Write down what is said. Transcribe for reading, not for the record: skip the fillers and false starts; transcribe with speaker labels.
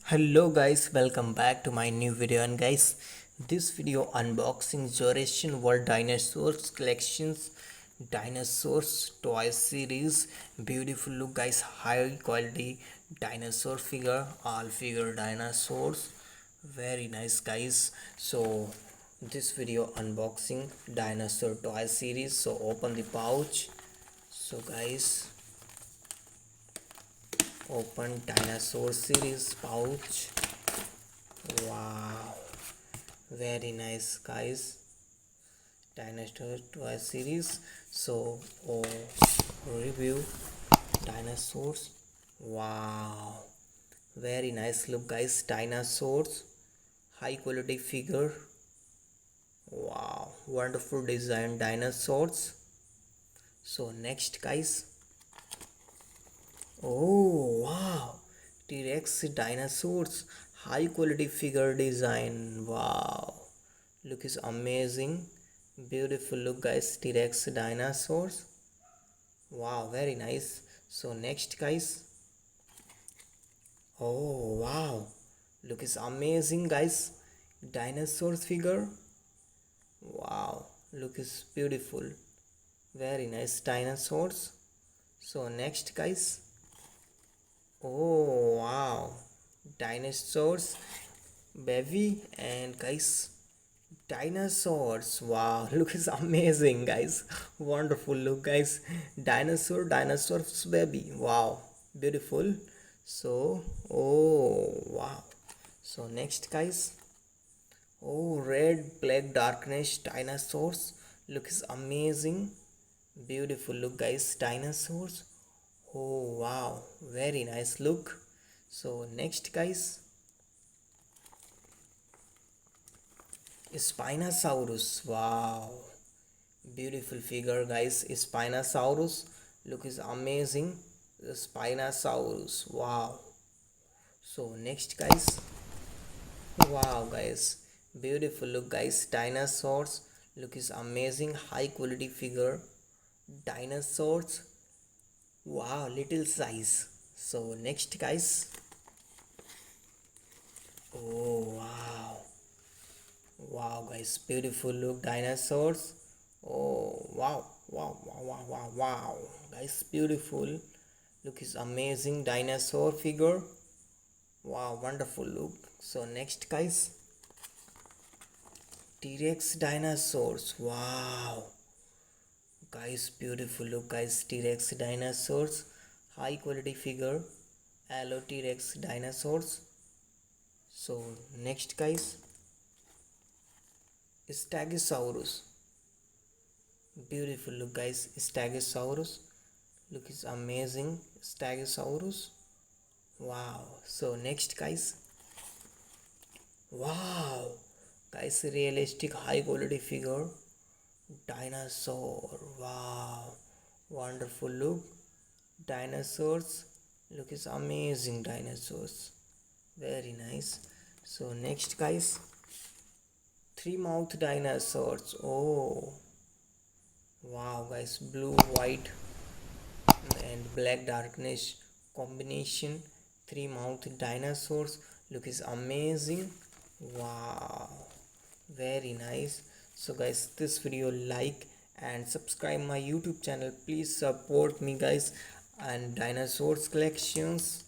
Speaker 1: Hello guys, welcome back to my new video. And guys, this video unboxing Generation World Dinosaurs collections Dinosaurs toy series. Beautiful look guys, high quality dinosaur figure, all figure dinosaurs, very nice guys. So this video unboxing dinosaur toy series. So open the pouch. So guys, open dinosaur series pouch. Wow, very nice guys, dinosaur toy series. So review dinosaurs. Wow, very nice look guys, dinosaurs, high quality figure. Wow, wonderful design dinosaurs. So next guys, oh wow, T-Rex dinosaurs, high quality figure design. Wow, look is amazing, beautiful look guys, T-Rex dinosaurs. Wow, very nice. So next guys, oh wow, look is amazing guys, dinosaurs figure. Wow, look is beautiful, very nice dinosaurs. So next guys, oh wow, dinosaurs baby. And guys, dinosaurs, wow, look is amazing guys, wonderful look guys, dinosaurs baby. Wow, beautiful. So oh wow. So next guys, oh red black darkness dinosaurs, look is amazing, beautiful look guys, dinosaurs. Oh wow, very nice look. So next guys, Spinosaurus. Wow, beautiful figure guys, Spinosaurus, look is amazing, the Spinosaurus. Wow. So next guys, wow guys, beautiful look guys, dinosaurs, look is amazing, high quality figure dinosaurs. Wow, little size. So next guys, oh wow, wow guys, beautiful look dinosaurs. Oh wow, wow guys, beautiful look is amazing, dinosaur figure. Wow, wonderful look. So next guys, T-Rex dinosaurs. Wow guys, beautiful look guys, T-Rex dinosaurs, high quality figure, hello T-Rex dinosaurs. So next guys, Stegosaurus. Beautiful look guys, Stegosaurus, look is amazing, Stegosaurus. Wow. So next guys, wow guys, realistic high quality figure dinosaur. Wow, wonderful look, dinosaurs, look is amazing, dinosaurs, very nice. So next guys, three mouth dinosaurs. Oh wow guys, blue white and black darkness combination, three mouth dinosaurs, look is amazing. Wow, very nice. So guys, this video like and subscribe my YouTube channel, please support me guys and dinosaurs collections.